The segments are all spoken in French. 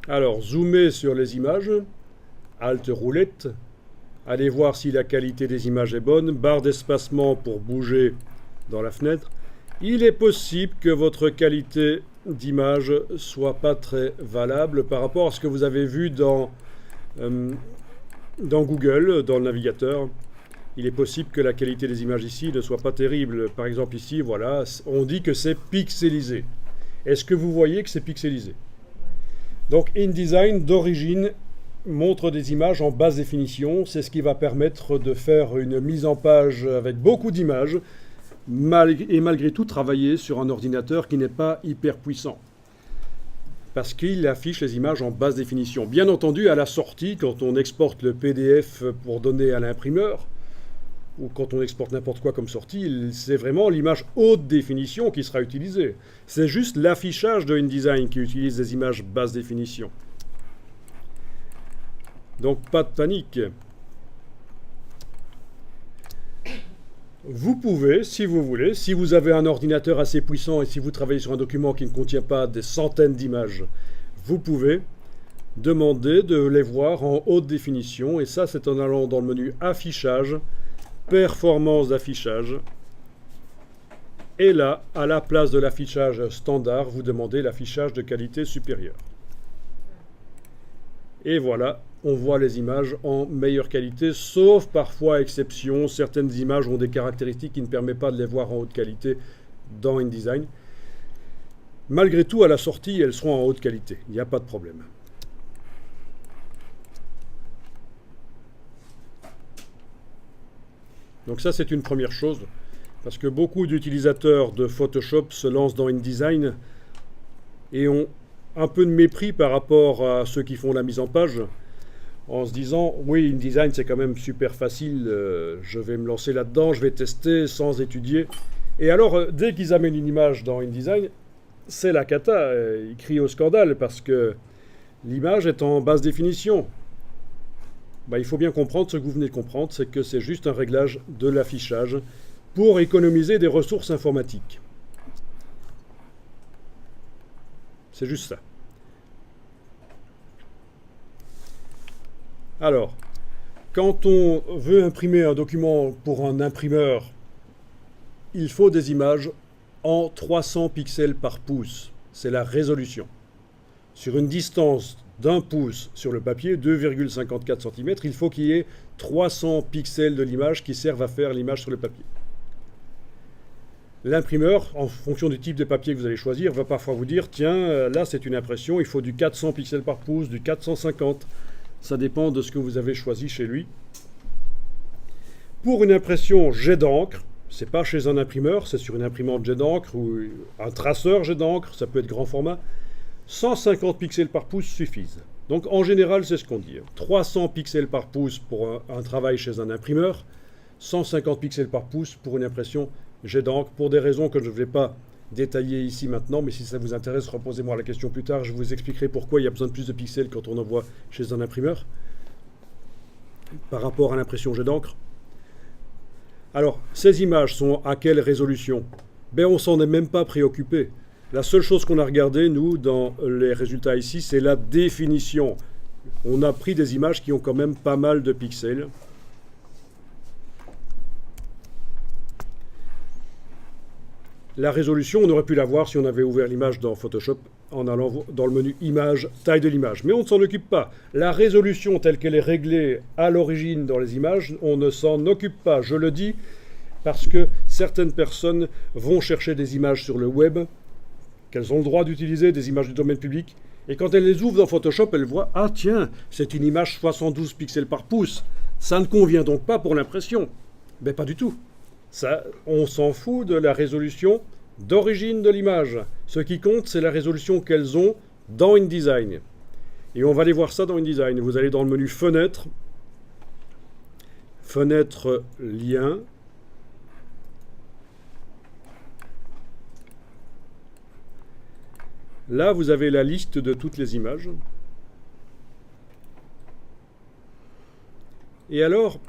Alors, zoomez sur les images, Alt roulette, allez voir si la qualité des images est bonne, barre d'espacement pour bouger dans la fenêtre. Il est possible que votre qualité d'image soit pas très valable par rapport à ce que vous avez vu dans Google, dans le navigateur. Il est possible que la qualité des images ici ne soit pas terrible. Par exemple ici, voilà, on dit que c'est pixelisé. Est-ce que vous voyez que c'est pixelisé? Donc InDesign d'origine montre des images en basse définition. C'est ce qui va permettre de faire une mise en page avec beaucoup d'images et malgré tout travailler sur un ordinateur qui n'est pas hyper puissant. Parce qu'il affiche les images en basse définition. Bien entendu, à la sortie, quand on exporte le PDF pour donner à l'imprimeur, ou quand on exporte n'importe quoi comme sortie, c'est vraiment l'image haute définition qui sera utilisée. C'est juste l'affichage de InDesign qui utilise des images basse définition. Donc pas de panique. Vous pouvez, si vous voulez, si vous avez un ordinateur assez puissant et si vous travaillez sur un document qui ne contient pas des centaines d'images, vous pouvez demander de les voir en haute définition. Et ça, c'est en allant dans le menu Affichage, Performance d'affichage. Et là, à la place de l'affichage standard, vous demandez l'affichage de qualité supérieure. Et voilà, on voit les images en meilleure qualité, sauf parfois exception. Certaines images ont des caractéristiques qui ne permettent pas de les voir en haute qualité dans InDesign. Malgré tout, à la sortie, elles seront en haute qualité. Il n'y a pas de problème. Donc ça, c'est une première chose, parce que beaucoup d'utilisateurs de Photoshop se lancent dans InDesign et ont un peu de mépris par rapport à ceux qui font la mise en page, en se disant « Oui, InDesign, c'est quand même super facile, je vais me lancer là-dedans, je vais tester sans étudier. » Et alors, dès qu'ils amènent une image dans InDesign, c'est la cata, ils crient au scandale, parce que l'image est en basse définition. Il faut bien comprendre ce que vous venez de comprendre, c'est que c'est juste un réglage de l'affichage pour économiser des ressources informatiques. C'est juste ça. Alors, quand on veut imprimer un document pour un imprimeur, il faut des images en 300 pixels par pouce. C'est la résolution. Sur une distance d'un pouce sur le papier, 2,54 cm, il faut qu'il y ait 300 pixels de l'image qui servent à faire l'image sur le papier. L'imprimeur, en fonction du type de papier que vous allez choisir, va parfois vous dire « Tiens, là c'est une impression, il faut du 400 pixels par pouce, du 450. » Ça dépend de ce que vous avez choisi chez lui. Pour une impression jet d'encre, c'est pas chez un imprimeur, c'est sur une imprimante jet d'encre ou un traceur jet d'encre, ça peut être grand format, 150 pixels par pouce suffisent. Donc en général, c'est ce qu'on dit. 300 pixels par pouce pour un travail chez un imprimeur, 150 pixels par pouce pour une impression jet d'encre, pour des raisons que je ne vais pas détailler ici maintenant, mais si ça vous intéresse, reposez-moi la question plus tard, je vous expliquerai pourquoi il y a besoin de plus de pixels quand on envoie chez un imprimeur, par rapport à l'impression jet d'encre. Alors, ces images sont à quelle résolution? On s'en est même pas préoccupé. La seule chose qu'on a regardé, nous, dans les résultats ici, c'est la définition. On a pris des images qui ont quand même pas mal de pixels. La résolution, on aurait pu la voir si on avait ouvert l'image dans Photoshop en allant dans le menu Images, taille de l'image. Mais on ne s'en occupe pas. La résolution telle qu'elle est réglée à l'origine dans les images, on ne s'en occupe pas. Je le dis parce que certaines personnes vont chercher des images sur le web qu'elles ont le droit d'utiliser, des images du domaine public, et quand elles les ouvrent dans Photoshop, elles voient « Ah tiens, c'est une image 72 pixels par pouce, ça ne convient donc pas pour l'impression. » Mais pas du tout. Ça, on s'en fout de la résolution d'origine de l'image. Ce qui compte, c'est la résolution qu'elles ont dans InDesign. Et on va aller voir ça dans InDesign. Vous allez dans le menu Fenêtre, Fenêtre Lien. Là, vous avez la liste de toutes les images. Et alors,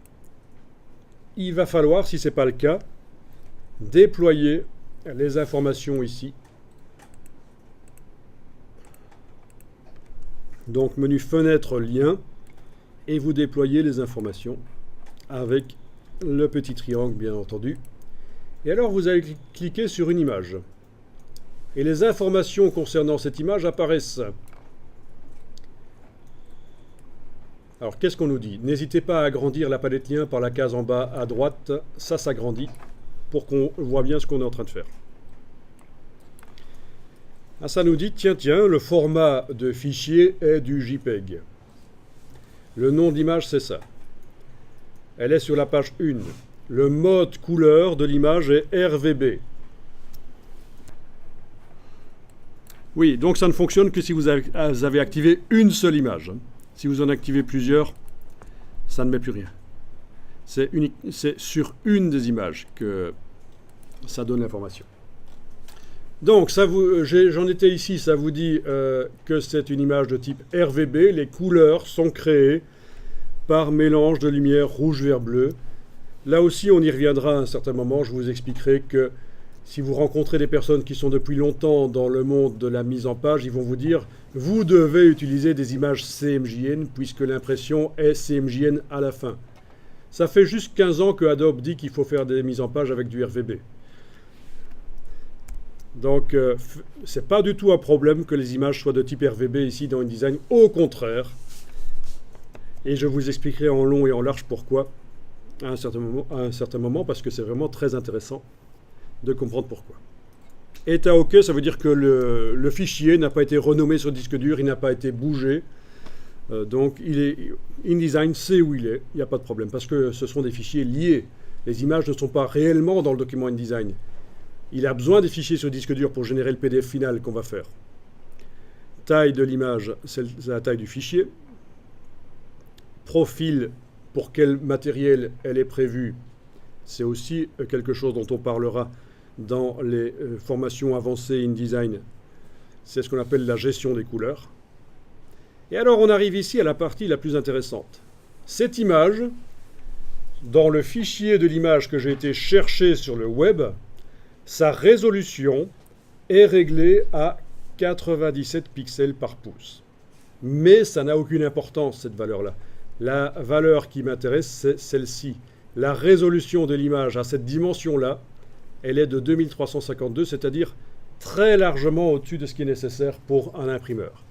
il va falloir, si ce n'est pas le cas, déployer les informations ici. Donc menu fenêtre lien, et vous déployez les informations avec le petit triangle bien entendu. Et alors vous allez cliquer sur une image. Et les informations concernant cette image apparaissent. Alors qu'est-ce qu'on nous dit? N'hésitez pas à agrandir la palette lien par la case en bas à droite, ça s'agrandit pour qu'on voit bien ce qu'on est en train de faire. Ah, ça nous dit, tiens, le format de fichier est du JPEG. Le nom d'image, c'est ça. Elle est sur la page 1. Le mode couleur de l'image est RVB. Oui, donc ça ne fonctionne que si vous avez activé une seule image. Si vous en activez plusieurs, ça ne met plus rien. C'est sur une des images que ça donne l'information. Donc, j'en étais ici, ça vous dit que c'est une image de type RVB. Les couleurs sont créées par mélange de lumière rouge vers bleu. Là aussi, on y reviendra à un certain moment. Je vous expliquerai que si vous rencontrez des personnes qui sont depuis longtemps dans le monde de la mise en page, ils vont vous dire « Vous devez utiliser des images CMJN puisque l'impression est CMJN à la fin. » Ça fait juste 15 ans que Adobe dit qu'il faut faire des mises en page avec du RVB. Donc, c'est pas du tout un problème que les images soient de type RVB ici dans InDesign. Au contraire. Et je vous expliquerai en long et en large pourquoi à un certain moment parce que c'est vraiment très intéressant de comprendre pourquoi. État OK, ça veut dire que le fichier n'a pas été renommé sur le disque dur, il n'a pas été bougé. Donc, InDesign sait où il est, il n'y a pas de problème parce que ce sont des fichiers liés. Les images ne sont pas réellement dans le document InDesign. Il a besoin des fichiers sur disque dur pour générer le PDF final qu'on va faire. Taille de l'image, c'est la taille du fichier. Profil, pour quel matériel elle est prévue, c'est aussi quelque chose dont on parlera dans les formations avancées InDesign. C'est ce qu'on appelle la gestion des couleurs. Et alors on arrive ici à la partie la plus intéressante. Cette image, dans le fichier de l'image que j'ai été chercher sur le web, sa résolution est réglée à 97 pixels par pouce. Mais ça n'a aucune importance, cette valeur-là. La valeur qui m'intéresse, c'est celle-ci. La résolution de l'image à cette dimension-là, elle est de 2352, c'est-à-dire très largement au-dessus de ce qui est nécessaire pour un imprimeur.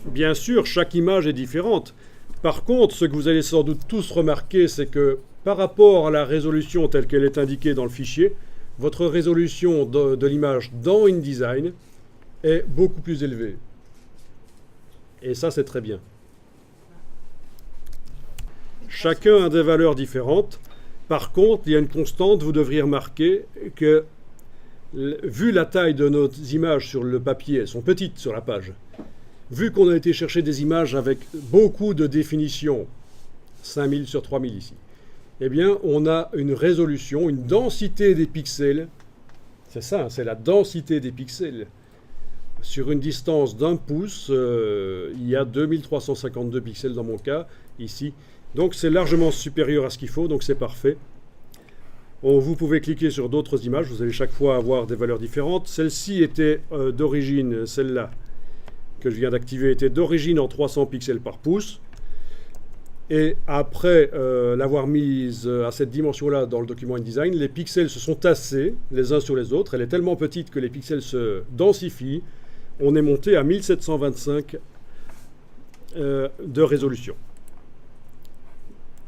Bien sûr, chaque image est différente. Par contre, ce que vous allez sans doute tous remarquer, c'est que par rapport à la résolution telle qu'elle est indiquée dans le fichier, votre résolution de l'image dans InDesign est beaucoup plus élevée. Et ça, c'est très bien. Chacun a des valeurs différentes. Par contre, il y a une constante, vous devriez remarquer que, vu la taille de nos images sur le papier, elles sont petites sur la page. Vu qu'on a été chercher des images avec beaucoup de définition, 5000 sur 3000 ici, eh bien, on a une résolution, une densité des pixels. C'est ça, c'est la densité des pixels. Sur une distance d'1 pouce, il y a 2352 pixels dans mon cas, ici. Donc, c'est largement supérieur à ce qu'il faut, donc c'est parfait. Vous pouvez cliquer sur d'autres images, vous allez chaque fois avoir des valeurs différentes. Celle-ci était d'origine, celle-là, que je viens d'activer, était d'origine en 300 pixels par pouce. Et après l'avoir mise à cette dimension-là dans le document InDesign, les pixels se sont tassés les uns sur les autres. Elle est tellement petite que les pixels se densifient. On est monté à 1725 de résolution.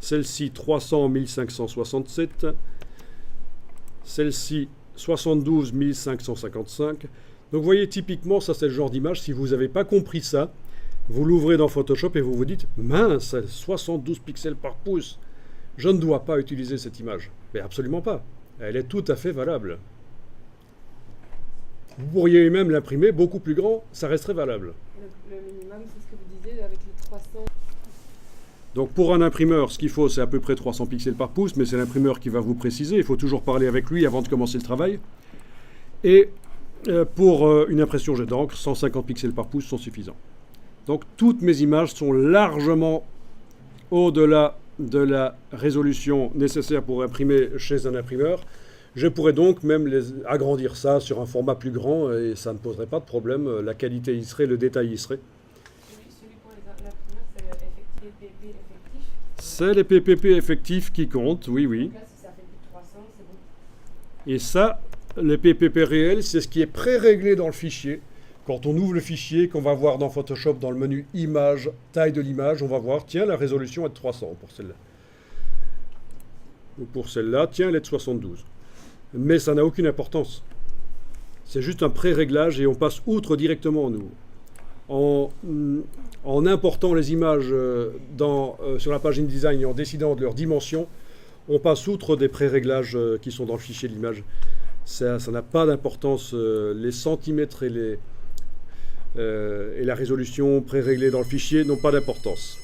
Celle-ci 300 1567. Celle-ci 72 1555. Donc vous voyez, typiquement, ça c'est le genre d'image. Si vous n'avez pas compris ça, vous l'ouvrez dans Photoshop et vous vous dites « Mince, 72 pixels par pouce, je ne dois pas utiliser cette image. » Mais absolument pas. Elle est tout à fait valable. Vous pourriez même l'imprimer beaucoup plus grand, ça resterait valable. Le minimum, c'est ce que vous disiez avec les 300. Donc pour un imprimeur, ce qu'il faut, c'est à peu près 300 pixels par pouce, mais c'est l'imprimeur qui va vous préciser. Il faut toujours parler avec lui avant de commencer le travail. Et pour une impression jet d'encre, 150 pixels par pouce sont suffisants. Donc toutes mes images sont largement au-delà de la résolution nécessaire pour imprimer chez un imprimeur. Je pourrais donc même agrandir ça sur un format plus grand et ça ne poserait pas de problème. La qualité y serait, le détail y serait. Celui pour l'imprimeur, c'est les PP effectifs. C'est les PPP effectifs qui comptent, oui, oui. Donc là, si ça fait plus de 300, c'est bon. Et ça, les PPP réels, c'est ce qui est pré-réglé dans le fichier. Quand on ouvre le fichier, qu'on va voir dans Photoshop, dans le menu Images, taille de l'image, on va voir, tiens, la résolution est de 300 pour celle-là. Ou pour celle-là, tiens, elle est de 72. Mais ça n'a aucune importance. C'est juste un pré-réglage et on passe outre directement, nous. En important les images sur la page InDesign et en décidant de leur dimension, on passe outre des pré-réglages qui sont dans le fichier de l'image. Ça n'a pas d'importance. Les centimètres et la résolution pré-réglée dans le fichier n'ont pas d'importance.